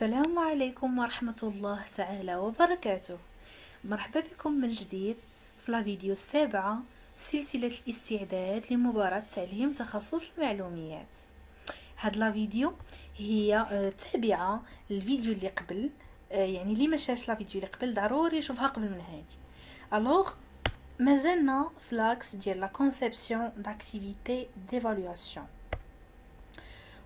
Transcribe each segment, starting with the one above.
السلام عليكم ورحمة الله تعالى وبركاته. مرحبا بكم من جديد في لا فيديو السابعة سلسلة الاستعداد لمباراة تعليم تخصص المعلوميات. هاد لا فيديو هي تابعة للفيديو اللي قبل، يعني اللي ما شافش لا فيديو اللي قبل ضروري يشوفها قبل من هادي. الوغ مازلنا في لاكس ديال لا كونسيبسيون داكتيفيتي ديفالواسيون.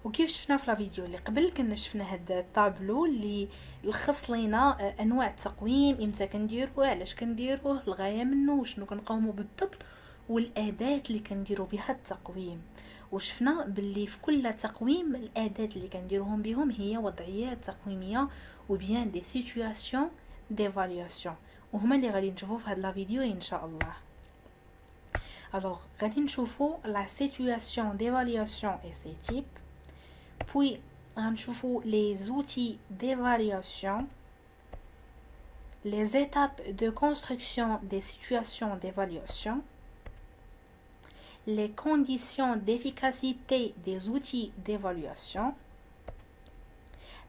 وكيف شفنا في لا فيديو اللي قبل كنا شفنا هذا الطابلو اللي لخص لينا انواع التقويم، امتى كنديروه، علاش كنديروه، الغايه منه، وشنو كنقوموا بالضبط، والاداه اللي كنديروا بها التقويم. وشفنا باللي في كل تقويم الاداه اللي كنديروهم بهم هي وضعيات تقويميه وبيان دي سيتوياسيون ديفالواسيون، وهما اللي غادي نشوفوا في هذا لا فيديو ان شاء الله. الوغ غادي نشوفوا لا سيتوياسيون ديفالواسيون اي سي تيب، puis غنشوفوا les outils d'évaluation, les étapes de construction des situations d'évaluation, les conditions d'efficacité des outils d'évaluation,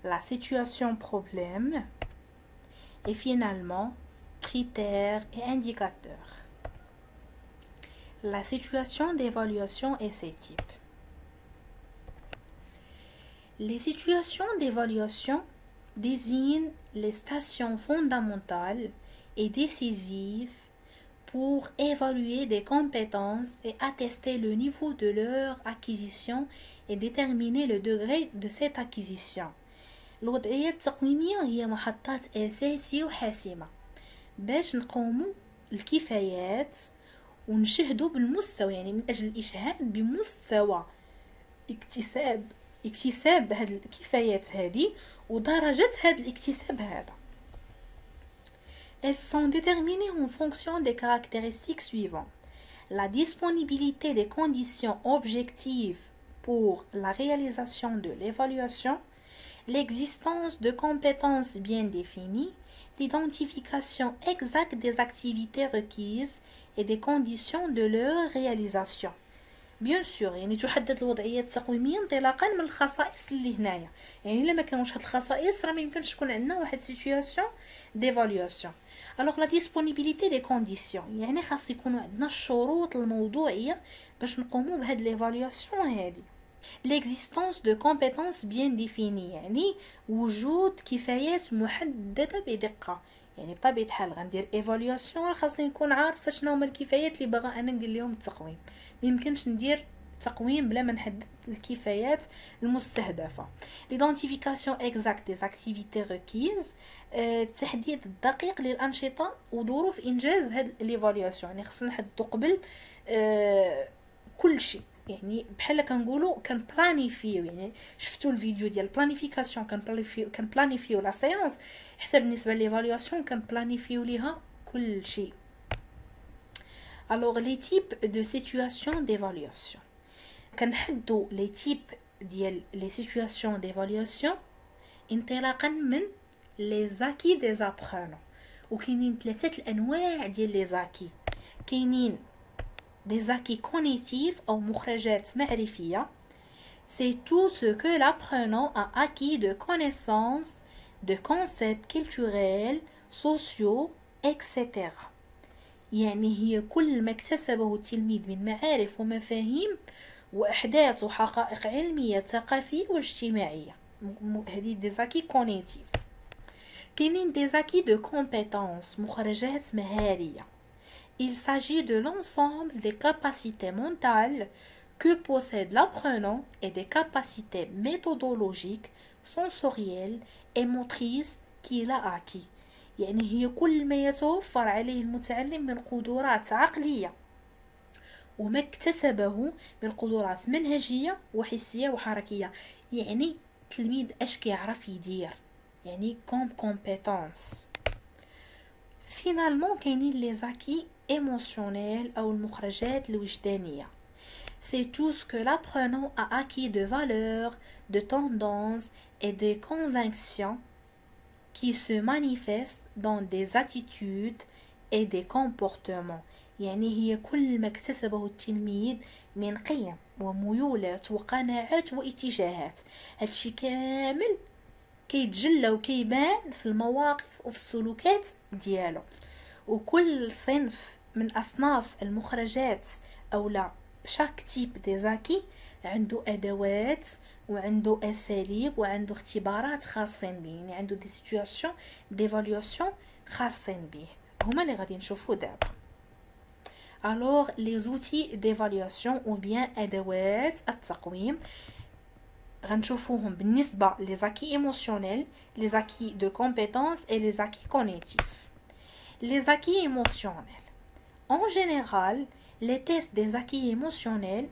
la situation problème et finalement critères et indicateurs. La situation d'évaluation et ses types. Les situations d'évaluation désignent les stations fondamentales et décisives pour évaluer des compétences et attester le niveau de leur acquisition et déterminer le degré de cette acquisition. الوضعيات التقويمية هي محطات أساسية وحاسمة باش نقوموا الكفايات ونشهدوا بالمستوى، يعني من أجل الإشهاد بمستوى اكتساب هاد الكفايات هادي ودرجة هاد الاكتساب هذا. Elles sont déterminées en fonction des caractéristiques suivantes: la disponibilité des conditions objectives pour la réalisation de l'évaluation, l'existence de compétences bien définies, l'identification exacte des activités requises et des conditions de leur réalisation. بيان سور يعني تحدد الوضعيات التقويميه انطلاقا من الخصائص اللي هنايا، يعني الا ما كانوش هاد الخصائص راه ما يمكنش تكون عندنا واحد سيتوياسيون ديفالواسيون. الوغ لا ديسپونيبيليتي دي كونديسيون يعني خاص يكونوا عندنا الشروط الموضوعيه باش نقوموا بهاد ليفالواسيون هادي. ليكزيستونس دو كومبيتونس بيان ديفيني يعني وجود كفايات محدده بدقه، يعني بطبيعه الحال غندير ايفالواسيون خاصني نكون عارفه شنو هما الكفايات اللي باغا انا ندير لهم التقويم. ميمكنش ندير تقويم بلا ما نحدد الكفايات المستهدفه. ليدونتيفيكاسيون اكزاكت دي اكتيفيتي ريكيز، التحديد الدقيق للانشطه وظروف انجاز هاد ليفالواسيون، يعني خصنا نحددو قبل كل شيء، يعني بحال كنقولوا كنبلانيفيو. يعني شفتوا الفيديو ديال البلانيفيكاسيون كنبلانيفيو لا سيونس، حتى بالنسبه لليفالواسيون كنبلانيفيو ليها كل شيء. Alors les types de situations d'évaluation. كنحدوا les types ديال les situations d'évaluation انطلاقا من les acquis des apprenants. وكاينين ثلاثه الانواع ديال les acquis. كاينين des acquis cognitifs او مخرجات معرفيه. C'est tout ce que l'apprenant a acquis de connaissances, de concepts culturels, sociaux, etc. يعني هي كل ما اكتسبه التلميذ من معارف ومفاهيم وأحداث وحقائق علمية ثقافية واجتماعية. هذه ديزاكي كونيتيف. كاينين ديزاكي دو كومبيتونس مخرجات مهارية. Il s'agit de l'ensemble des capacités mentales que possède l'apprenant et des capacités méthodologiques, sensorielles et motrices qu'il a acquis. يعني هي كل ما يتوفر عليه المتعلم من قدرات عقلية وما اكتسبه من قدرات منهجية وحسية وحركية. يعني التلميذ اش كيعرف يدير، يعني compétence. finalement كاينين les acquis émotionnels أو المخرجات الوجدانية. C'est tout ce que l'apprenant a acquis de valeurs, de tendances et de convictions qui se manifestent dans des attitudes et des comportements. يعني هي كل ما اكتسبه التلميذ من قيم وميولات وقناعات واتجاهات، هادشي كامل كيتجلى وكيبان في المواقف وفي السلوكات ديالو. وكل صنف من أصناف المخرجات أو لا شاك تيب دي زاكي عنده أدوات وعنده أساليب وعنده اختبارات خاصين به، يعني عنده دي سيتواسيون ديفالواسيون خاصين به، هما اللي غادي نشوفو دابا. alors les outils d'évaluation ou bien أدوات التقويم غنشوفوهم بالنسبة les acquis émotionnels, les acquis de compétences et les acquis cognitifs. Les acquis émotionnels. En général, les tests des acquis émotionnels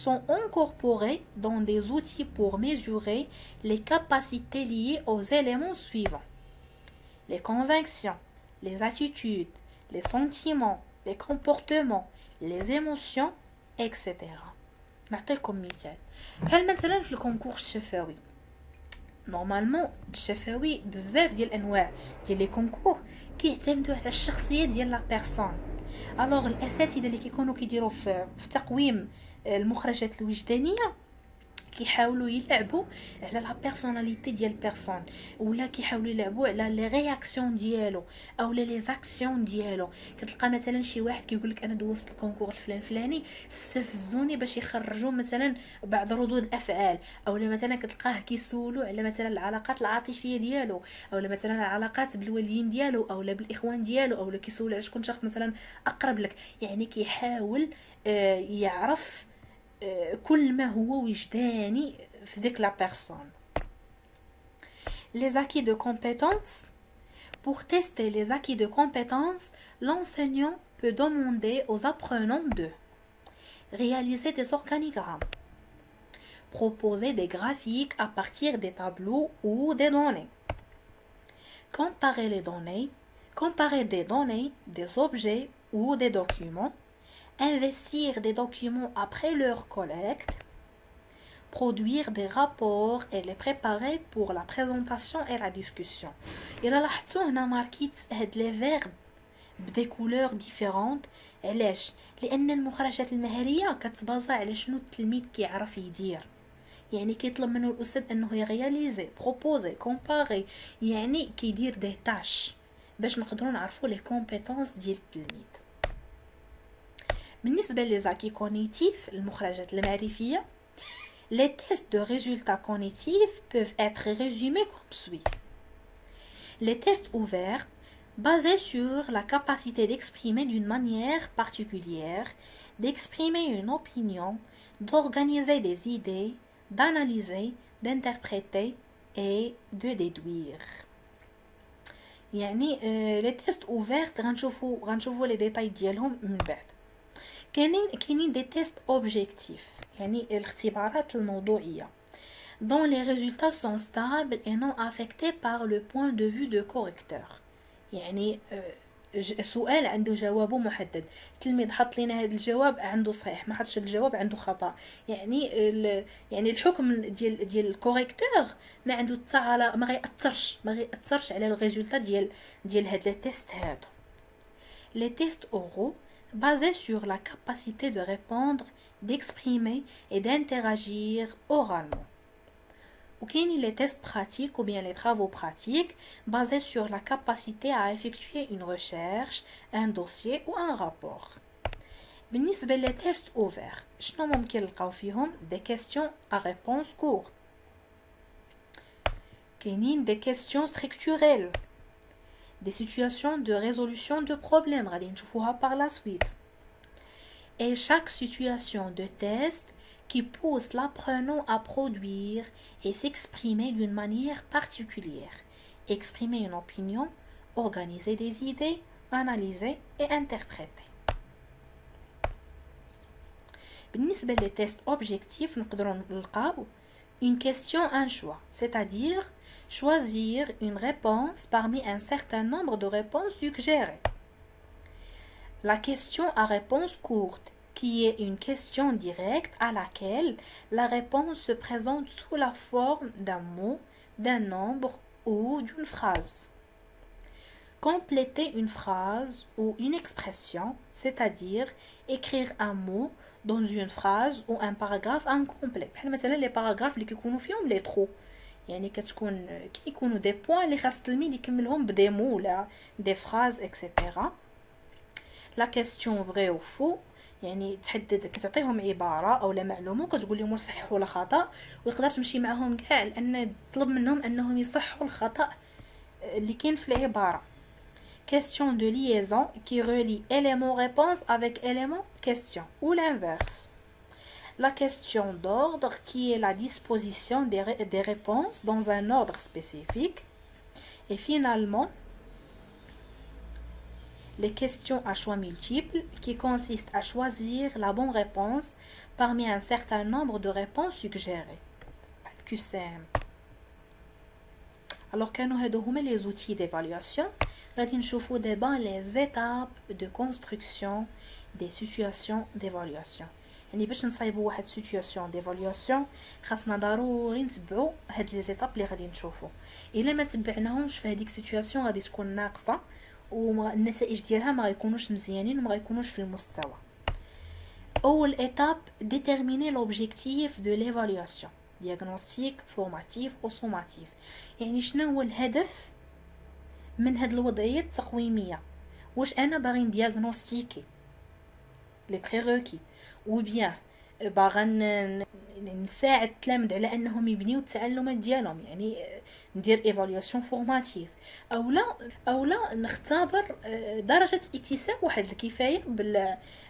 sont incorporés dans des outils pour mesurer les capacités liées aux éléments suivants: les convictions, les attitudes, les sentiments, les comportements, les émotions, etc. نعطيكم مثال. بحال مثلا في الكونكور الشفوي، نورمالمون الشفوي بزاف ديال الانواع ديال لي كونكور كيعتمدوا على الشخصيه ديال لا بيرسون. الوغ الاساتذه اللي كيكونوا كيديروا في تقويم المخرجات الوجدانيه كيحاولوا يلعبوا على لا بيرسوناليتي ديال بيرسون، ولا كيحاولوا يلعبوا على لي رياكسيون ديالو او لي زاكسيون ديالو. كتلقى مثلا شي واحد كيقول لك انا دوزت الكونكور الفلاني استفزوني باش يخرجوا مثلا بعض ردود الافعال، او مثلا كتلقاه كيسولوا على مثلا العلاقات العاطفيه ديالو، او مثلا العلاقات بالوالدين ديالو او بالاخوان ديالو، او كيسولوا على شكون شخص مثلا اقرب لك. يعني كيحاول يعرف كل ما هو وجداني في ديك لا بيرسون. Les acquis de compétences. Pour tester les acquis de compétences, l'enseignant peut demander aux apprenants de réaliser des organigrammes, proposer des graphiques à partir des tableaux ou des données, comparer des données, des objets ou des documents, investir des documents après leur collecte, produire des rapports et les préparer pour la présentation et la discussion. إلا لاحظتوا هنا ماركيت هاد لي فيرب بدي كولور ديفيرونت. علاش؟ لان المخرجات المهاريه كتبازا على شنو التلميذ كيعرف يدير. يعني كيطلب منه الاستاذ انه يرياليزي، بروبوزي، كومباري، يعني كيدير دي تاش باش نقدروا نعرفوا لي كومبيتونس ديال التلميذ. بالنسبة لزاكي كونيتيف المخرجات المعرفية، les tests de résultats cognitifs peuvent être résumés comme suit. Les tests ouverts, basés sur la capacité d'exprimer d'une manière particulière, d'exprimer une opinion, d'organiser des idées, d'analyser, d'interpréter et de déduire. يعني les tests ouverts غنشوفوا les détails ديالهم من بعد. كاينين دي تيست اوبجيكتيف، يعني الاختبارات الموضوعيه dont les résultats sont stables et non affectés par le point de vue de correcteur. يعني سؤال عنده جوابه محدد، التلميذ حط لنا هذا الجواب عنده صحيح، ما حطش الجواب عنده خطا. يعني يعني الحكم ديال الكوريكتور ما عنده حتى ما غيأثرش على الريزولطا ديال هاد لي تيست هادو. لي تيست اورو basé sur la capacité de répondre, d'exprimer et d'interagir oralement. Ou bien les tests pratiques ou bien les travaux pratiques basés sur la capacité à effectuer une recherche, un dossier ou un rapport. بالنسبة les tests ouverts, شنو ممكن نلقاو فيهم؟ des questions à réponse courte. كاينين des questions structurelles. Des situations de résolution de problèmes غادي نشوفوها par la suite. Et chaque situation de test qui pousse l'apprenant à produire et s'exprimer d'une manière particulière, exprimer une opinion, organiser des idées, analyser et interpréter. بالنسبة les tests objectifs نقدروا نلقاو une question un choix, c'est-à-dire choisir une réponse parmi un certain nombre de réponses suggérées. La question à réponse courte, qui est une question directe à laquelle la réponse se présente sous la forme d'un mot, d'un nombre ou d'une phrase. Compléter une phrase ou une expression, c'est-à-dire écrire un mot dans une phrase ou un paragraphe incomplet. بحال مثلا les paragraphes اللي كيكونوا فيهم les trous. يعني كتكون كيكونوا دي بوين اللي خاص التلميذ يكملهم بدي مو ولا دي فراز اكسيتيرا. لا كيستيون فري او فو، يعني تحدد كتعطيهم عباره او لا معلومه وكتقول لهم واش صحيح ولا خطا، ويقدر تمشي معاهم كاع لان تطلب منهم انهم يصحوا الخطا اللي كاين في العباره. question de liaison qui relie élément réponse avec élément question ou l'inverse. La question d'ordre qui est la disposition des réponses dans un ordre spécifique. Et finalement, les questions à choix multiples qui consistent à choisir la bonne réponse parmi un certain nombre de réponses suggérées. QCM. Alors كانوا هادو هما les outils d'évaluation. غادي نشوفوا دابا les étapes de construction des situations d'évaluation. يعني باش نصايبوا واحد situation d'évaluation خاصنا ضروري نتبعوا هاد les étapes اللي غادي نشوفوا. الا ما تبعناهمش في هذيك situation غادي تكون ناقصه والنتائج ديالها ما غيكونوش مزيانين وما غيكونوش في المستوى. اول étape déterminer l'objectif de l'évaluation. diagnostic formatif ou sommatif. يعني شنو هو الهدف من هاد الوضعيه التقويميه؟ واش انا باغي ندياغنوستيكي لي بريروكي او بيان باغا نساعد التلاميذ على انهم يبنيو التعلمات ديالهم، يعني ندير ايفاليوشن فورماتيف، او لا نختبر درجه اكتساب واحد الكفايه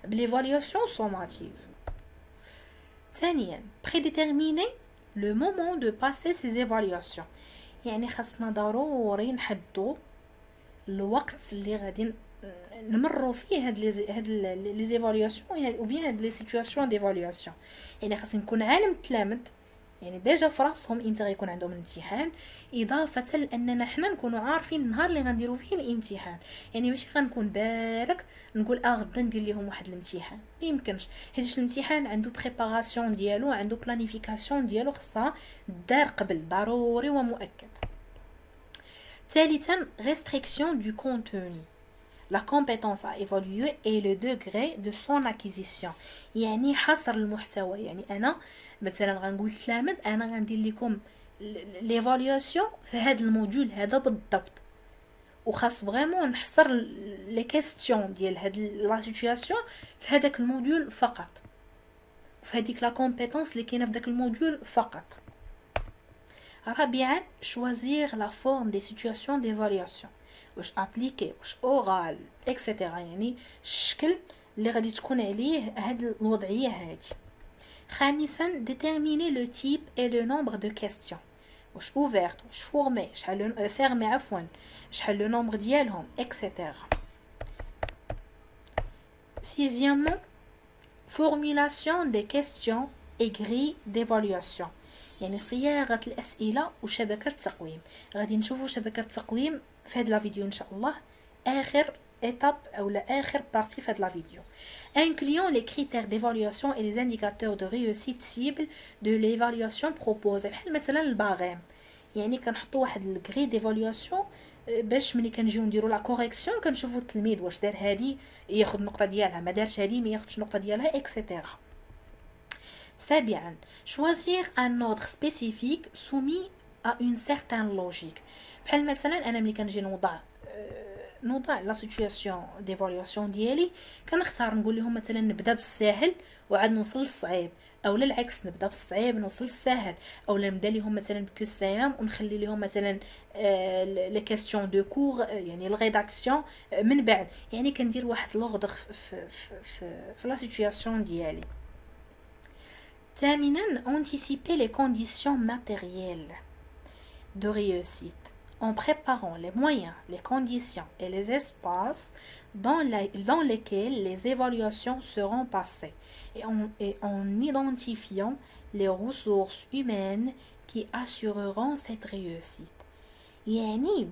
بالايفاليوشن سوماتيف. ثانيا prédéterminer le moment de passer ces évaluations. يعني خاصنا ضروري نحددوا الوقت اللي غادي نمروا فيه هاد لي زيفالياسيون او بيان هاد لي سيتوياسيون ديفالياسيون. يعني خاص نكون عالم التلاميذ يعني ديجا في راسهم امتى غيكون عندهم الامتحان، اضافه لاننا حنا نكونوا عارفين النهار اللي غنديروا فيه الامتحان. يعني ماشي غنكون بارك نقول غدا ندير لهم واحد الامتحان، ما يمكنش، حيت الامتحان عنده بريباراسيون ديالو، عنده بلانيفيكاسيون ديالو خصها دار قبل، ضروري ومؤكد. ثالثا restriction du contenu. La compétence à évaluer et le degré de son acquisition. يعني حصر المحتوى. يعني انا مثلا غنقول للتلاميذ انا غندير لكم ليفالياسيون في هذا الموديول هذا بالضبط، وخاص فريمون نحصر لي كيستيون ديال هاد لا سيتوياسيون في هذاك الموديول فقط، في هذيك لا كومبيتونس اللي كاينه في داك الموديول فقط. رابعا choisir la forme des situations d'évaluation. واش ابليكي واش اورال اكسيتيرا، يعني الشكل اللي غادي تكون عليه هاد الوضعيه هادي. خامسا déterminer le type et le nombre de questions. واش ouverte واش formé شحال fermé عفوا شحال لو نومبر ديالهم اكسيتيرا. sixièmement formulation des questions et grille d'évaluation. يعني صياغه الاسئله وشبكه التقويم. غادي نشوفوا شبكه التقويم في هذا الفيديو ان شاء الله، اخر étape او لا اخر بارتي في هذا الفيديو. incluant les critères d'évaluation et les indicateurs de réussite cible de l'évaluation proposée. بحال مثلا الباغيم، يعني كنحطوا واحد الكري ديفاليواسيون باش ملي كنجيو نديروا لا كوريكسيون كنشوفوا التلميذ واش دار هادي ياخذ النقطه ديالها، ما دارش هادي ما ياخذش النقطه ديالها اكسيتيرا. سابعا choisir un ordre spécifique soumis à une certaine logique. بحال مثلا انا ملي كنجي نوضع لا سيتوياسيون ديفاليواسيون ديالي كنختار نقول لهم مثلا نبدا بالساهل وعاد نوصل للصعيب، او العكس نبدا بالصعيب نوصل للساهل، او نبدا لهم مثلا بكسيام ونخلي لهم مثلا لي كيسيون دو كور يعني الريداكسيون من بعد. يعني كندير واحد لوغدر في لا سيتوياسيون ديالي. ثامنا anticiper les conditions matérielles de réussite en préparant les moyens, les conditions et les espaces dans lesquels les évaluations seront passées et en identifiant les ressources humaines qui assureront cette réussite. يعني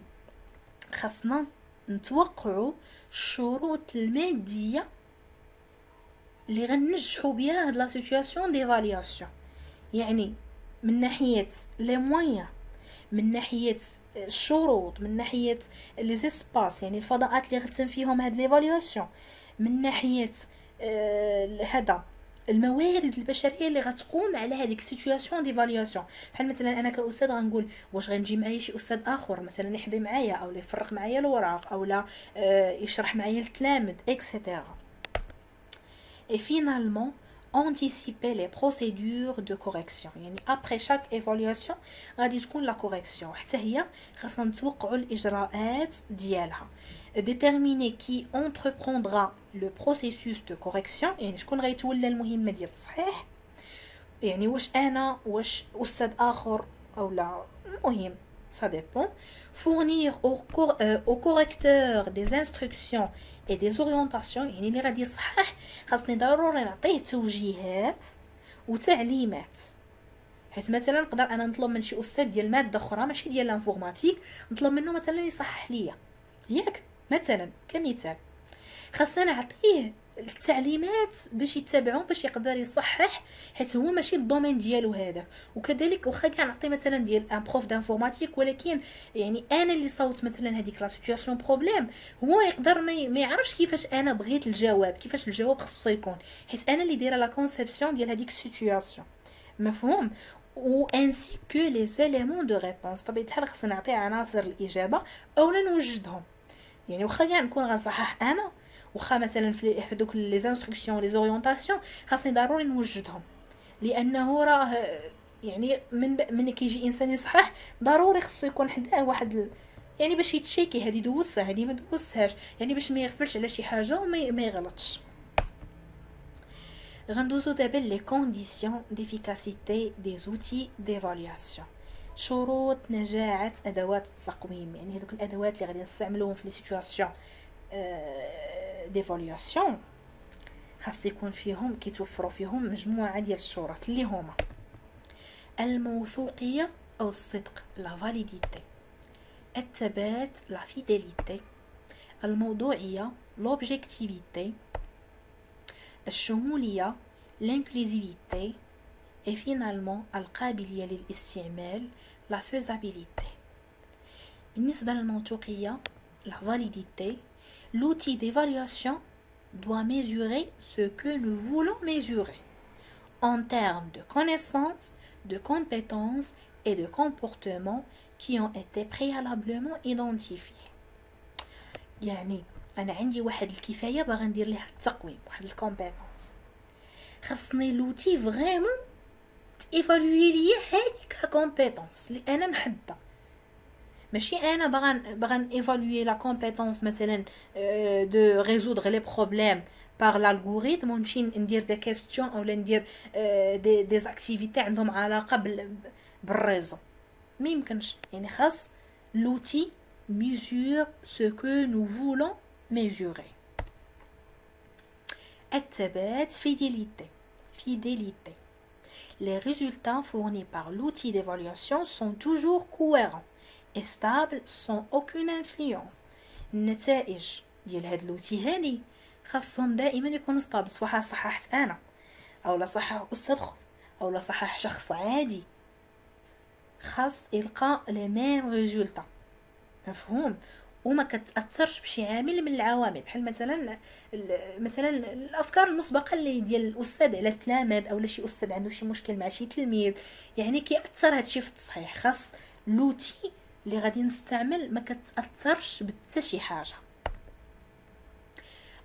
خاصنا نتوقعوا الشروط المادية اللي غننجحوا بها هاد لا سيتوياسيون ديفالياسيون. يعني من ناحيه لي مويان، من ناحيه الشروط، من ناحيه لي زيسباس يعني الفضاءات اللي غتتم فيهم هاد ليفالياسيون، من ناحيه هذا الموارد البشريه اللي غتقوم على هذيك سيتوياسيون ديفالياسيون. بحال مثلا انا كاستاذ غنقول واش غنجي معايا شي استاذ اخر مثلا يحضي معايا او يفرق معايا الوراق او لا يشرح معايا التلامذ اكسيتيرا. Et finalement, anticiper les procédures de correction. يعني après chaque évaluation غادي تكون la correction. حتى هي خاصنا نتوقعوا الإجراءات ديالها. Déterminer qui entreprendra le processus de correction. يعني شكون غيتولى المهمة ديال التصحيح. يعني واش أنا واش أستاذ آخر أو لا، المهم ça dépend. Fournir au correcteur des instructions et des orientations. يعني اللي غادي يصحح خاصني ضروري نعطيه توجيهات وتعليمات. حيت مثلا نقدر انا نطلب من شي استاذ ديال ماده اخرى ماشي ديال الانفورماتيك، نطلب منه مثلا يصحح ليا ياك مثلا كمثال، خاصنا نعطيه التعليمات باش يتبعهم باش يقدر يصحح، حيت هو ماشي الدومين ديالو هذاك. وكذلك واخا كنعطي مثلا ديال ان بروف دانفورماتيك، ولكن يعني انا اللي صوت مثلا هذيك لا سيتوياسيون بروبليم، هو يقدر ما يعرفش كيفاش انا بغيت الجواب، كيفاش الجواب خصو يكون، حيت انا اللي دايره لا كونسيبسيون ديال هذيك السيتوياسيون. مفهوم؟ و انسي كو لي زيليمون دو ريبونس. طبيعه الحال خصنا نعطي عناصر الاجابه اولا نوجدهم. يعني واخا كاع نكون غنصحح انا، واخا مثلا في هذوك لي زانستركسيون لي زوريونطاسيون خاصني ضروري نوجدهم، لانه راه يعني من كيجي انسان يصحح ضروري خصو يكون حداه واحد يعني باش يتشيكي هذه دوزها هذه ما دوزهاش، يعني باش ما يغفلش على شي حاجه وما يغلطش. غندوزو دابا لي كونديسيون ديفيكاسيتي دي زوتي ديفالياسيون. شروط نجاعه ادوات التقويم، يعني هذوك الادوات اللي غادي نستعملوهم في لي سيتوياسيون ديفالياسيون خاص يكون فيهم كيتوفروا فيهم مجموعه ديال الشروط اللي هما الموثوقيه او الصدق لا فاليديتي، الثبات لا فيديليتي، الموضوعيه لوبجيكتيفيتي، الشموليه لانكلوزيفيتي، et finalement القابليه للاستعمال لا فيزابيليتي. بالنسبه للموثوقيه لا فاليديتي، l'outil d'évaluation doit mesurer ce que nous voulons mesurer en termes de connaissances, de compétences et de comportements qui ont été préalablement identifiés. يعني أنا عندي واحد الكفاية باغا ندير ليها التقويم، واحد الكومبيتونس، خاصني لوتي فريمون تيفالوي ليا هاديك لا كومبيتونس اللي أنا محددة. ماشي انا باغا ايفالوي لا كومبيتونس مثلا دو ريزودر لي بروبليم بار l'algorithme ونمشي ندير دي كيستيون اولا ندير دي اكتيفيتي عندهم علاقه بالريزو، ما يمكنش. يعني خاص لوتي mesure ce que nous voulons mesurer. الثبات fidélité. Les résultats fournis par l'outil d'évaluation sont toujours cohérents et stable sans aucune influence. النتائج ديال هاد لوتي هاني خاصهم دائما يكونوا ستابل، سواء صححت انا او لا صحح استاذ اخر او لا صحح شخص عادي، خاص يلقى لي ميم ريزولطا. مفهوم؟ وما كتاثرش بشي عامل من العوامل، بحال مثلا الافكار المسبقه اللي ديال الاستاذ على التلاميذ او شي استاذ عنده شي مشكل مع شي تلميذ، يعني كيأثر هادشي في التصحيح. خاص لوتي اللي غادي نستعمل ما كتاثرش بحتى شي حاجه.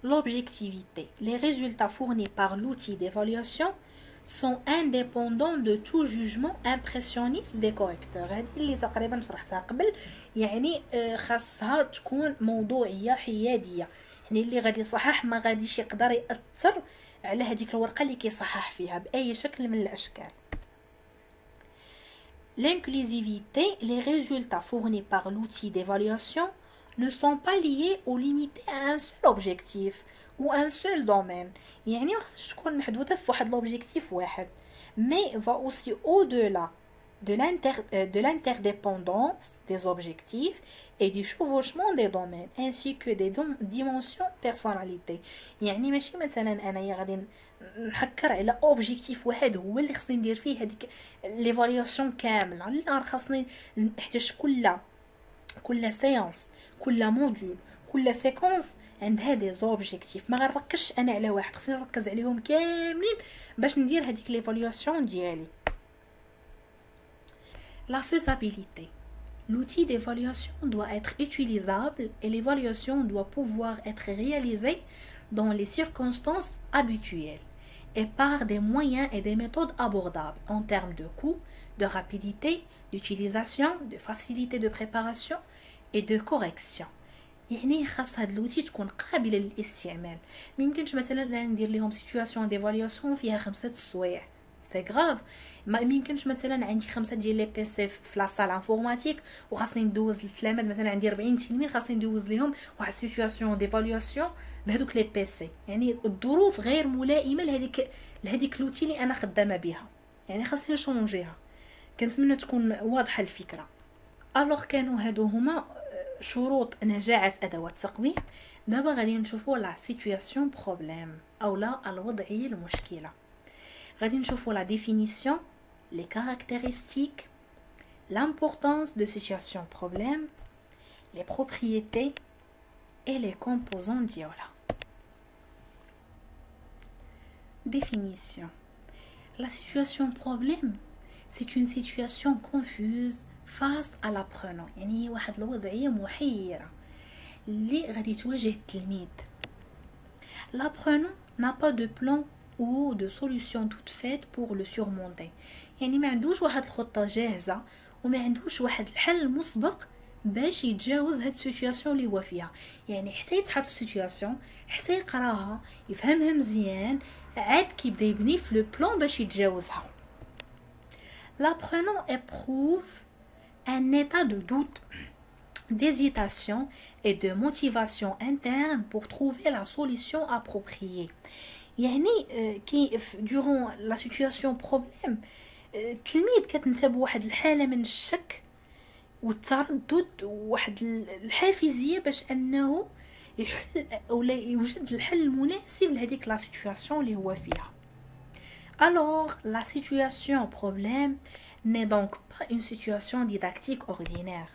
L'objectivité. Les résultats fournis par l'outil d'évaluation sont indépendants de tout jugement impressionniste des correcteurs. هذه اللي تقريبا شرحتها قبل، يعني خاصها تكون موضوعيه حياديه، يعني اللي غادي يصحح ما غاديش يقدر ياثر على هذيك الورقه اللي كيصحح فيها باي شكل من الاشكال. L'inclusivité, les résultats fournis par l'outil d'évaluation ne sont pas liés ou limités à un seul objectif ou un seul domaine. يعني ما خصش تكون محدودة في واحد l'objectif واحد، mais va aussi au-delà de l'interdépendance des objectifs et du chevauchement des domaines ainsi que des dimensions personnalité. يعني ماشي مثلا أنا غادي نحكر على اوبجيكتيف واحد هو اللي خصني ندير فيه هذيك ليفالياسيون كامله، لا خاصني نحتاج كل سيانس كل موديول كل سيكونس عندها دي زوبجيكتيف. ما غنركزش انا على واحد، خصني نركز عليهم كاملين باش ندير هذيك ليفالواسيون ديالي. La faisabilité. L'outil d'évaluation doit être utilisable et l'évaluation doit pouvoir être réalisée dans les circonstances habituelles et par des moyens et des méthodes abordables en termes de coût, de rapidité, d'utilisation, de facilité de préparation et de correction. يعني خاص هاد لوتي تكون قابله للاستعمال. ميمكنش مثلا ندير لهم سيتوياسيون ديفالياسيون فيها 5 سوايع، سي غراف. ما يمكنش مثلا عندي 5 ديال لي بي سي في لاصال انفورماتيك وخاصني ندوز للتلاميذ، مثلا عندي 40 تلميذ خاصني ندوز لهم واحد سيتوياسيون ديفالياسيون بهذوك لي بي سي. يعني الظروف غير ملائمه لهذيك لوتي اللي انا خدامه بها، يعني خاصني نشونجيها. كنتمنى تكون واضحه الفكره. الوغ كانوا هادو هما شروط نجاعة أدوات التقويم. دابا غادي نشوفوا لا سيتوياسيون بروبليم أو لا الوضعية المشكلة. غادي نشوفوا لا ديفينيسيون، لي كاركتيرستيك، l'importance de situation problème, les propriétés et les composants ديالها. Définition. La situation problème, c'est une situation confuse face à l'apprenant. يعني واحد الوضعية محيرة اللي غادي تواجه التلميذ. L'apprenant n'a pas de plan ou de solution toute faite pour le surmonter. يعني ما عندوش واحد الخطة جاهزة وما عندوش واحد الحل مسبق باش يتجاوز هاد السيتوياسيون اللي هو فيها. يعني حتى يتحط في السيتوياسيون، حتى يقراها يفهمها مزيان، عاد كيبدا يبني في لو بلان باش يتجاوزها. L'apprenant éprouve un état de doute, d'hésitation et de motivation interne pour trouver la solution appropriée. يعني كي durant la situation problème التلميذ كتنتاب واحد الحالة من الشك والتردد وواحد الحافزية باش انه يحل او لا يوجد الحل المناسب لهذيك لا سيتوياسيون اللي هو فيها. Alors la situation problème n'est donc pas une situation didactique ordinaire,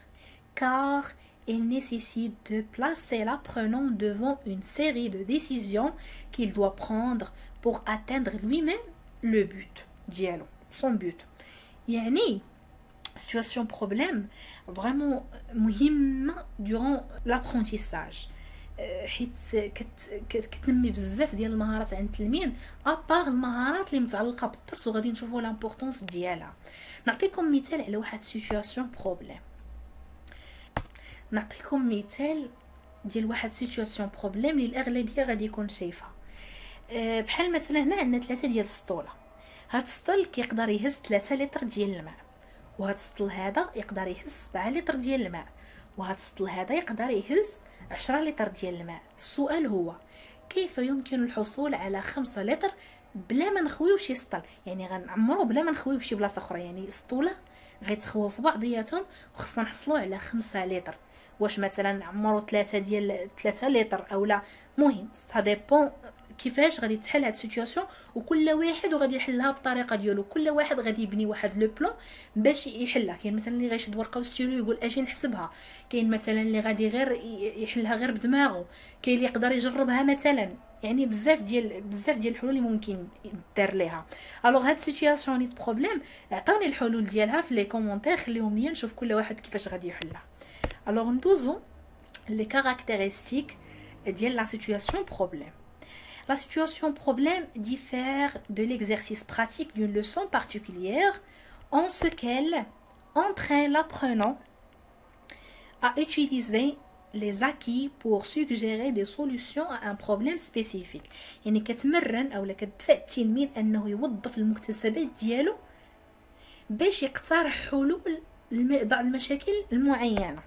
car il nécessite de placer l'apprenant devant une série de décisions qu'il doit prendre pour atteindre lui-même le but dialo, son but. يعني situation problème vraiment مهمة durant l'apprentissage، حيت كتنمي بزاف ديال المهارات عند التلميذ ابار المهارات اللي متعلقه بالدرس، وغادي نشوفوا لامبورطونس ديالها. نعطيكم مثال على واحد سيتوياسيون بروبليم. نعطيكم مثال ديال واحد سيتوياسيون بروبليم اللي الاغلبيه غادي يكون شايفها. بحال مثلا هنا عندنا 3 ديال السطوله. هاد السطل كيقدر يهز 3 لتر ديال الماء، وهاد السطل هذا يقدر يهز 7 لتر ديال الماء، وهاد السطل هذا يقدر يهز 10 لتر ديال الماء. السؤال هو كيف يمكن الحصول على 5 لتر بلا ما نخويو شي سطل؟ يعني غنعمرو بلا ما نخويو فشي بلاصه اخرى، يعني السطوله غيتخويو في بعضياتهم وخصنا نحصلوا على 5 لتر. واش مثلا نعمرو 3 لتر او لا؟ مهم سا ديبون كيفاش غادي تحل هاد السيتوياسيون، وكل واحد وغادي يحلها بطريقه ديالو. كل واحد غادي يبني واحد لو بلان باش يحلها. كاين مثلا اللي غيشد ورقه وستيلو يقول اجي نحسبها، كاين مثلا اللي غادي غير يحلها غير بدماغه، كاين اللي يقدر يجربها مثلا. يعني بزاف ديال الحلول اللي ممكن دار ليها. الوغ هاد السيتوياسيون نيت بروبليم عطاوني الحلول ديالها في لي كومونتير، خليهم ليا نشوف كل واحد كيفاش غادي يحلها. الوغ ندوزو لي كاركتيرستيك ديال لا سيتوياسيون بروبليم. La situation problème diffère de l'exercice pratique d'une leçon particulière en ce qu'elle entraîne l'apprenant à utiliser les acquis pour suggérer des solutions à un problème spécifique. يعني كتمرن أو كتدفع التلميذ أنه يوظف المكتسبات ديالو باش يقترح حلول بعض المشاكل المعينة.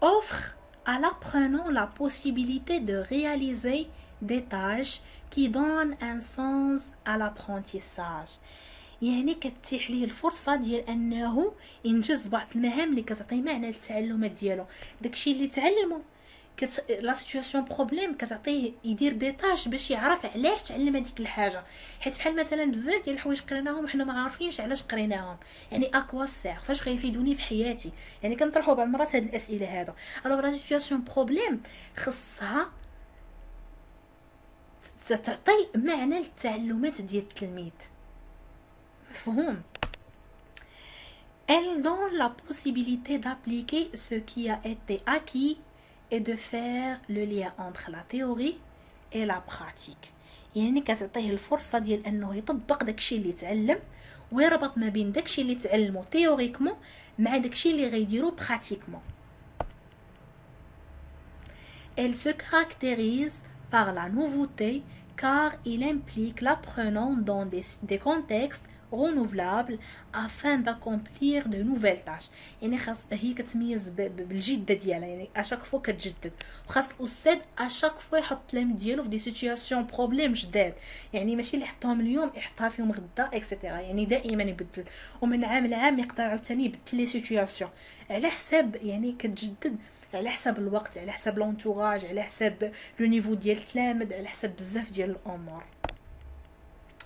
Offre à l'apprenant la possibilité de réaliser des tâches qui donnent un sens à l'apprentissage. يعني كتتيح ليه الفرصه ديال انه ينجز بعض المهام اللي كتعطي معنى للتعلمات ديالو. داكشي اللي تعلمه لا سيتوياسيون بروبليم كتعطيه يدير دي طاش باش يعرف علاش تعلم هذيك الحاجه. حيت بحال مثلا بزاف ديال الحوايج قريناهم وحنا ما عارفينش علاش قريناهم، يعني اكوا سير فاش غيفيدوني في حياتي. يعني كنطرحوا بعض المرات هاد الاسئله هذا. الوغ لا سيتوياسيون بروبليم خصها تعطي معنى للتعلمات ديال التلميذ، مفهوم؟ Elle donne la possibilité d'appliquer ce qui a été acquis et de faire le lien entre la théorie et la pratique. يعني كتعطيه الفرصة ديال انه يطبق داكشي اللي تعلم ويربط ما بين داكشي اللي تعلمو تيوريكمون مع داكشي اللي غيديرو براتيكمون. Elle se caractérise par la nouveauté car il implique l'apprenant dans des contextes renouvelables afin d'accomplir de nouvelles tâches. يعني خاص هي كتميز بالجده ديالها، يعني اشاك فوا كتجدد، وخاص الاستاذ اشاك فوا يحط التلاميذ ديالو في دي سيتوياسيون بروبليم جداد، يعني ماشي اللي حطهم اليوم يحطها فيهم غدا اكسيتيرا، يعني دائما يبدل، ومن عام لعام يقدر عاوتاني يبدل لي سيتوياسيون على حساب، يعني كتجدد على حساب الوقت، على حساب لونتوراج، على حساب لو نيفو ديال التلاميذ، على حساب بزاف ديال الامور.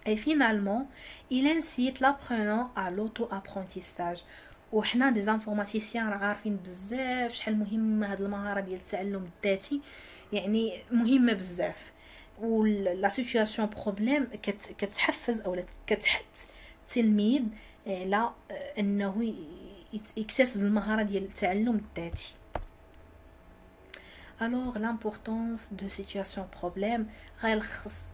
Et finalement, il incite l'apprenant à l'auto-apprentissage. وحنا دي انفورماتيسيان راه عارفين بزاف شحال مهمه هاد المهاره ديال التعلم الذاتي، يعني مهمه بزاف. ولا سيتوياسيون بروبليم كتحفز او كتحث التلميذ على انه يكتسب المهاره ديال التعلم الذاتي. Alors l'importance de situation problème غيلخص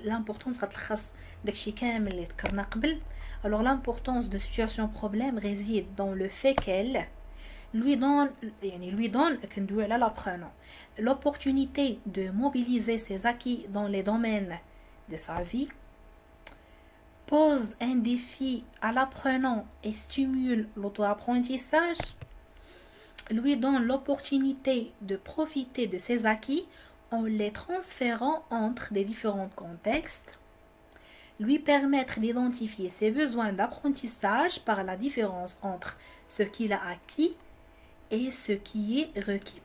l'importance غتلخص داكشي كامل اللي ذكرنا قبل. Alors l'importance de situation problème réside dans le fait qu'elle lui donne كندوي على l'apprenant l'opportunité de mobiliser ses acquis dans les domaines de sa vie, pose un défi à l'apprenant et stimule l'auto-apprentissage, lui donne l'opportunité de profiter de ses acquis en les transférant entre des différents contextes, lui permettre d'identifier ses besoins d'apprentissage par la différence entre ce qu'il a acquis et ce qui est requis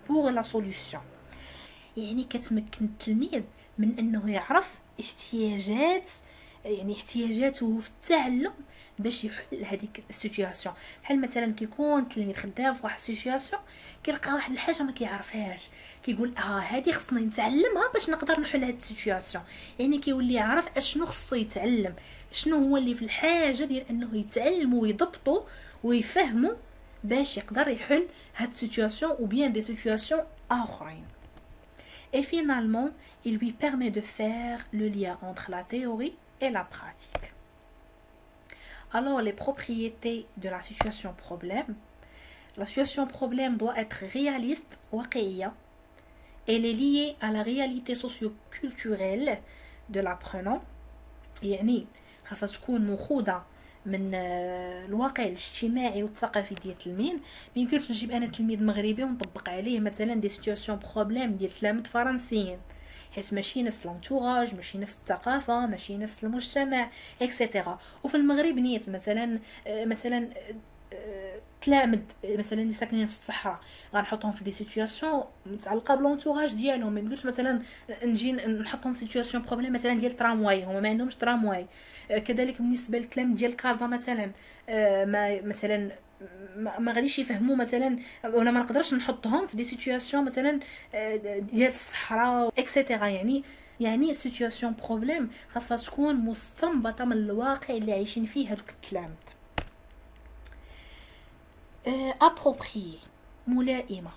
pour la solution. يعني كتمكن التلميذ من انه يعرف احتياجاته في التعلم باش يحل هذيك السيتوياسيون. بحال مثلا كيكون التلميذ خدام في واحد السيتوياسيون كيلقى واحد الحاجه ما كيعرفهاش، كيقول هذه خصني نتعلمها باش نقدر نحل هذه السيتوياسيون. يعني كيولي يعرف اشنو خصو يتعلم، شنو هو اللي في الحاجه ديال انه يتعلم ويضبطه ويفهمه باش يقدر يحل هاد السيتوياسيون ou bien des situations اخرين. Et finalement, il lui permet de faire le lien entre la théorie et la pratique. Alors, les propriétés de la situation problème. La situation problème doit être réaliste, واقعية. Elle est liée à la réalité socio-culturelle de l'apprenant. يعني خاصها تكون مخوضة من الواقع الاجتماعي والثقافي ديال التلميذ. ما يمكنش نجيب انا تلميذ مغربي ونطبق عليه مثلا دي سيتوياسيون بروبليم ديال تلاميذ فرنسيين، حيت ماشي نفس لونتوراج، ماشي نفس الثقافه، ماشي نفس المجتمع اكسيتيرا. وفي المغرب نيت مثلا تلاميذ مثلا اللي ساكنين في الصحراء غنحطهم في دي سيتوياسيون متعلقه بلونتوراج ديالهم. ما يمكنش مثلا نجي نحطهم في سيتوياسيون بروبليم مثلا ديال ترامواي، هما ما عندهمش ترامواي. كذلك بالنسبه للتلاميذ ديال كازا مثلا ما غاديش يفهموا مثلا، ولا ما نقدرش نحطهم في دي سيتوياسيون مثلا ديال الصحراء اكسيتيرا. يعني سيتوياسيون بروبليم خاصها تكون مستنبطه من الواقع اللي عايشين فيه هذوك التلاميذ. appropriée ملائمة.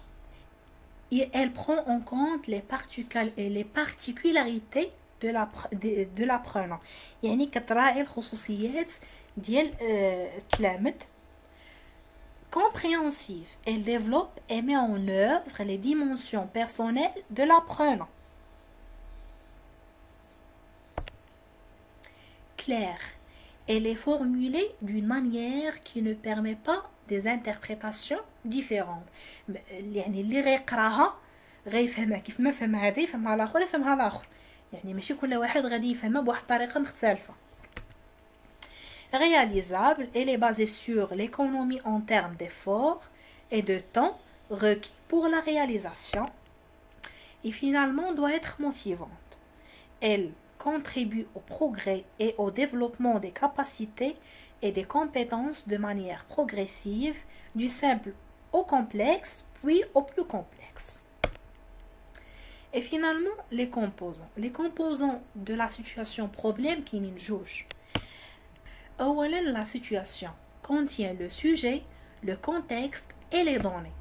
Elle prend en compte les particularités de l'apprenant. يعني كتراعي الخصوصيات ديال التلاميذ. Compréhensive. Elle développe et met en œuvre les dimensions personnelles de l'apprenant. Claire. Elle est formulée d'une manière qui ne permet pas des interprétations différentes. يعني اللي غيقراها غيفهمها كيف ما فهم هذا يفهمها الاخر يفهمها الاخر، يعني ماشي كل واحد غادي يفهمها بواحد الطريقه مختلفه. Réalisable, elle est basée sur l'économie en termes d'efforts et de temps requis pour la réalisation et finalement doit être motivante. Elle contribue au progrès et au développement des capacités et des compétences de manière progressive, du simple au complexe, puis au plus complexe. Et finalement, les composants. Les composants de la situation problème qui nous jugent. La situation contient le sujet, le contexte et les données.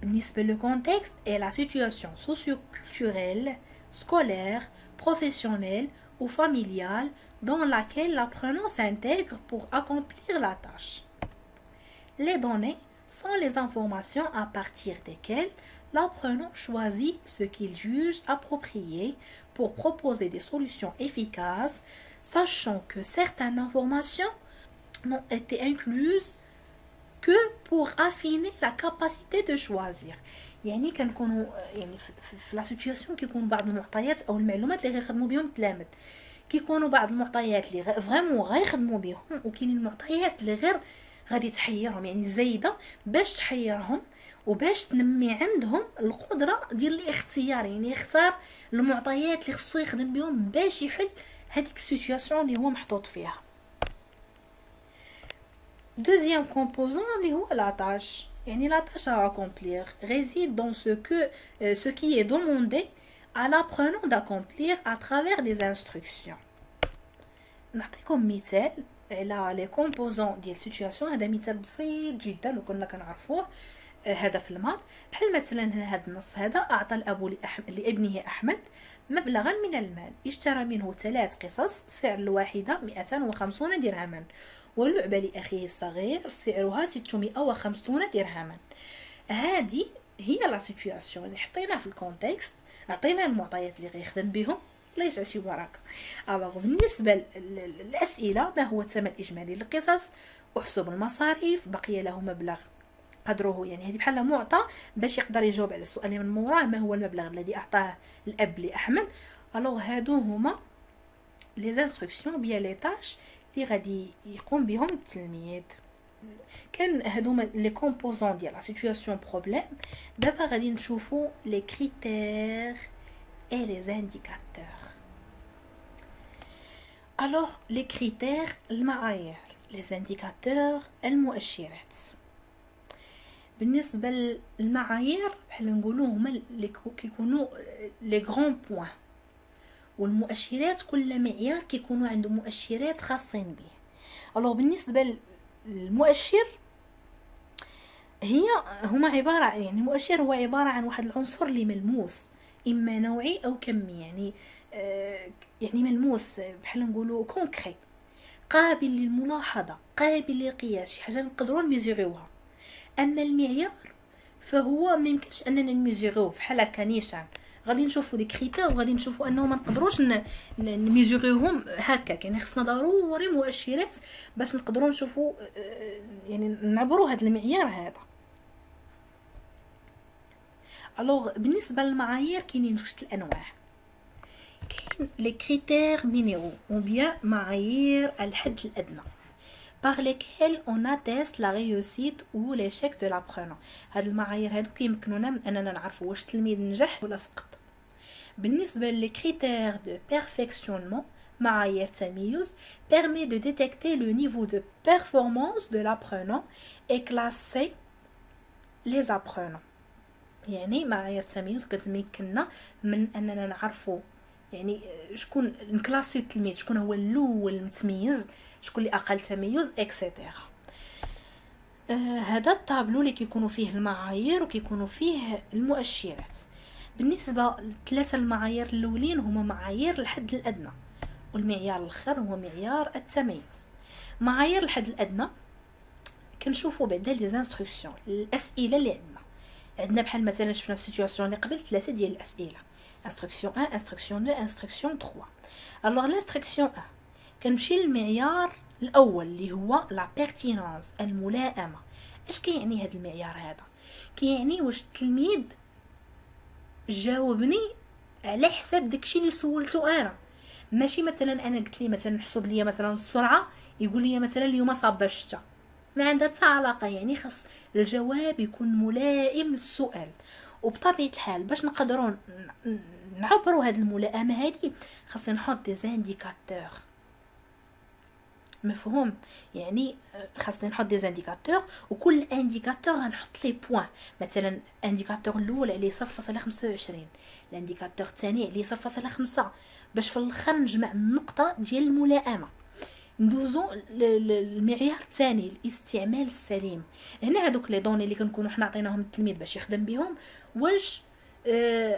Le contexte est la situation socio-culturelle, scolaire, professionnelle ou familiale dans laquelle l'apprenant s'intègre pour accomplir la tâche. Les données sont les informations à partir desquelles l'apprenant choisit ce qu'il juge approprié pour proposer des solutions efficaces, sachant que certaines informations n'ont été incluses que pour affiner la capacité de choisir. يعني كنكونوا يعني في لا سيتوياسيون كيكونوا بعض المعطيات او المعلومات اللي غيخدموا بهم التلاميذ، كيكونوا بعض المعطيات اللي فريمون غيخدموا بهم، وكاينين المعطيات اللي غير غادي تحيرهم، يعني زايده باش تحيرهم وباش تنمي عندهم القدره ديال الاختيار، يعني يختار المعطيات اللي خصو يخدم بهم باش يحل هذيك السيتوياسيون اللي هو محطوط فيها. Deuxième composant اللي هو la tâche. يعني la tâche à accomplir réside dans ce qui est demandé à l'apprenant d'accomplir à travers des instructions. نعطيكم مثال على les composants ديال situation. هذا مثال بسيط جدا وكنا كنعرفوه هذا في الماط. بحال مثلا هذا النص هذا: أعطى الأب لابنه أحمد مبلغا من المال، اشترى منه 3 قصص سعر الواحدة 250 درهما، ولعبة لأخيه الصغير سعرها 650 درهما. هذه هي لا سيتوياسيون اللي حطينا في الكونتكست، عطينا المعطيات اللي غيخدم بهم الله يجعل شي بركه. الوغ بالنسبه للاسئله: ما هو الثمن الاجمالي للقصص؟ احسب المصاريف. بقي له مبلغ قدره، يعني هذه بحال معطى باش يقدر يجاوب على السؤال اللي من موراه: ما هو المبلغ الذي اعطاه الاب لاحمد؟ الوغ هادو هما لي انستركسيون بيان لي تاش اللي غادي يقوم بهم التلميذ. كان هادوما لي كومبوزون ديال لا سيتوياسيون بروبليم. دابا غادي نشوفوا لي كريتير اي لي انديكاتور. الوغ لي كريتير المعايير، لي انديكاتور المؤشرات. بالنسبه للمعايير بحال نقولوا هما اللي كيكونوا لي غران بوين، والمؤشرات كل معيار كيكونوا عنده مؤشرات خاصين به. الوغ بالنسبه للمؤشر هما عباره، يعني المؤشر هو عباره عن واحد العنصر اللي ملموس، اما نوعي او كمي، يعني ملموس بحال نقولوا كونكري، قابل للملاحظه، قابل للقياس، شي حاجه نقدروا نميزوريوها. اما المعيار فهو ما يمكنش اننا نميزوريوه بحال هكا نيشان. غادي نشوفوا دي كريتير وغادي نشوفوا انه ما نقدروش نميزوريوهم هكا، يعني خصنا ضروري مؤشرات باش نقدروا نشوفوا يعني نعبروا هذا المعيار هذا. الوغ بالنسبه للمعايير كاينين جوج الانواع. كاين لي كريتير مينيرو او بيان معايير الحد الادنى par lesquels on atteste la réussite ou l'échec de l'apprenant. هاد المعايير هادو كيمكنونا من اننا نعرفوا واش التلميذ نجح ولا سقط. بالنسبه لي كريتير دو بيرفكسيونمون معايير التميز permet de détecter le niveau de performance de l'apprenant et classer les apprenants. يعني معايير التميز كتمكننا من اننا نعرفوا يعني شكون نكلاسي التلميذ، شكون هو الاول متميز، شكون اللي اقل تميز اكسيتيرا. هذا الطابلو اللي كيكونوا فيه المعايير وكيكونوا فيه المؤشرات. بالنسبه لثلاثه المعايير الاولين هما معايير الحد الادنى، والمعيار الاخر هو معيار التميز. معايير الحد الادنى كنشوفوا بعدا لي انستركسيون، الاسئله اللي عندنا بحال مثلا شفنا في السيتوياسيون اللي قبل 3 ديال الاسئله: instruction 1 instruction 2 instruction 3. alors l'instruction 1 كنمشي للمعيار الاول اللي هو لا بيرتينانس، الملائمه. اش كيعني هذا المعيار هذا؟ كيعني واش التلميذ جاوبني على حساب داكشي اللي سولته انا، ماشي مثلا انا قلت لي مثلا حسب ليا مثلا السرعه، يقول لي مثلا اليوم صاب الشتا، ما عندها حتى علاقه. يعني خاص الجواب يكون ملائم للسؤال. وبطبيعه الحال باش نقدروا نعبروا هذه الملائمه هذه خاصنا نحط دي زانديكاتور. مفهوم؟ يعني خاصني نحط دي زانديكاتور، وكل انديكاتور غنحط لي بوين. مثلا الانديكاتور الاول عليه 0.25، الانديكاتور الثاني عليه 0.5، باش في الاخر نجمع النقطه ديال الملائمه. ندوزو للمعيار الثاني، الاستعمال السليم. هنا هذوك لي دوني اللي كنكونوا حنا عطيناهم التلميذ باش يخدم بهم، واش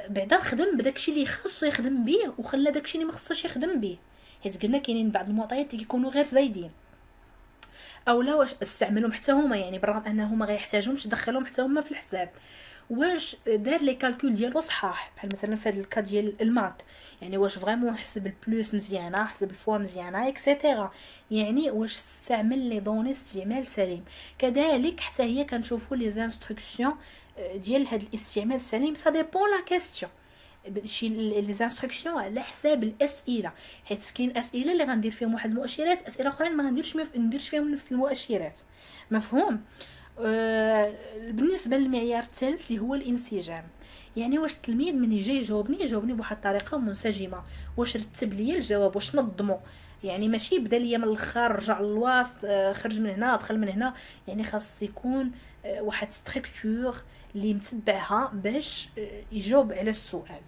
بعدا خدم بداكشي اللي خاصو يخدم به وخلى داكشي اللي ما خصوش يخدم به. حيت قلنا كاينين بعض المعطيات اللي كيكونوا غير زايدين، او لا واش استعملهم حتى هما، يعني بالرغم انهم ما غيحتاجهمش دخلهم حتى هما في الحساب. واش دار لي كالكول ديالو صحاح، بحال مثلا في هذا الكا ديال المات، يعني واش فريمون حسب البلوس مزيانه، حسب الفوا مزيانه اكسيتيرا. يعني واش استعمل لي دوني استعمال سليم. كذلك حتى هي كنشوفوا لي انستركسيون ديال هذا الاستعمال السليم. سا ديبون لا كاستيون، شي لي انستركسيون على حساب الاسئله، حيت كاين اسئله اللي غندير فيهم واحد المؤشرات، اسئله اخرين ما نديرش فيهم نفس المؤشرات. مفهوم؟ بالنسبه للمعيار الثالث اللي هو الانسجام، يعني واش التلميذ من يجي يجاوبني بواحد الطريقه منسجمه، واش رتب لي الجواب، واش نظمو. يعني ماشي بدا ليا من الاخر رجع للوسط، خرج من هنا دخل من هنا. يعني خاص يكون واحد ستركتور اللي متبعها باش يجاوب على السؤال.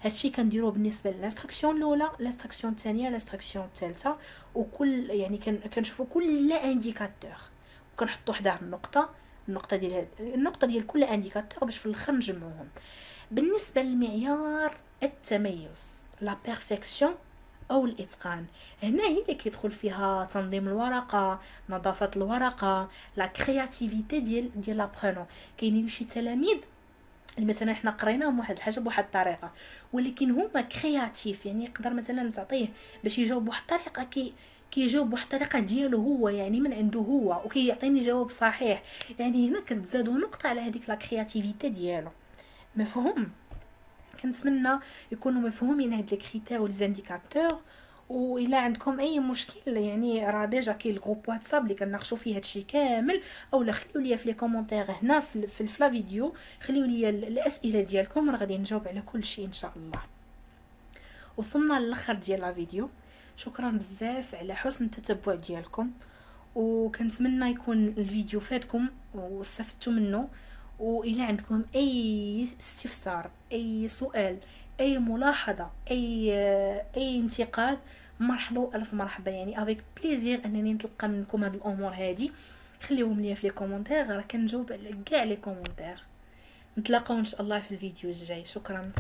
هادشي كنديروه بالنسبه للانستركسيون الاولى، الانستركسيون الثانيه، الانستركسيون الثالثه. وكل يعني كنشوفوا كل انديكاتور وكنحطوا حداه النقطه ديال كل انديكاتور باش في الاخر نجمعوهم. بالنسبه للمعيار التميز، لا بيرفكسيون او الاتقان، هنا هي اللي كيدخل فيها تنظيم الورقه، نظافه الورقه، لا كرياتيفيتي ديال لابرونون. كاينين شي تلاميذ مثلا حنا قريناهم واحد الحاجه بواحد الطريقه، ولكن هما كرياتيف. يعني يقدر مثلا تعطيه باش يجاوب بواحد الطريقه، كيجاوب بواحد الطريقه ديالو هو، يعني من عنده هو، وكيعطيني جواب صحيح. يعني هنا كتزادوا نقطه على هذيك لا كرياتيفيتي ديالو. مفهوم؟ كنتمنى يكونوا مفهومين هاد لي كريتير وليزانديكاتور. والا عندكم اي مشكل يعني راه ديجا كاين الجروب واتساب اللي كنناقشوا فيه هادشي كامل، اولا خليو ليا في لي كومونتير هنا في الفلا فيديو، خليو ليا الاسئله ديالكم، راه غادي نجاوب على كل شيء ان شاء الله. وصلنا للاخر ديال لا فيديو. شكرا بزاف على حسن التتبع ديالكم، وكنتمنى يكون الفيديو فاتكم واستفدتوا منه. والى عندكم اي استفسار، اي سؤال، اي ملاحظه، اي انتقاد، مرحبا الف مرحبا. يعني افيك بليزير انني نتلقى منكم هاد الامور هادي. خليوهم لي في لي كومونتير، راه كنجاوب على كاع لي كومونتير. نتلاقاو ان شاء الله في الفيديو الجاي. شكرا.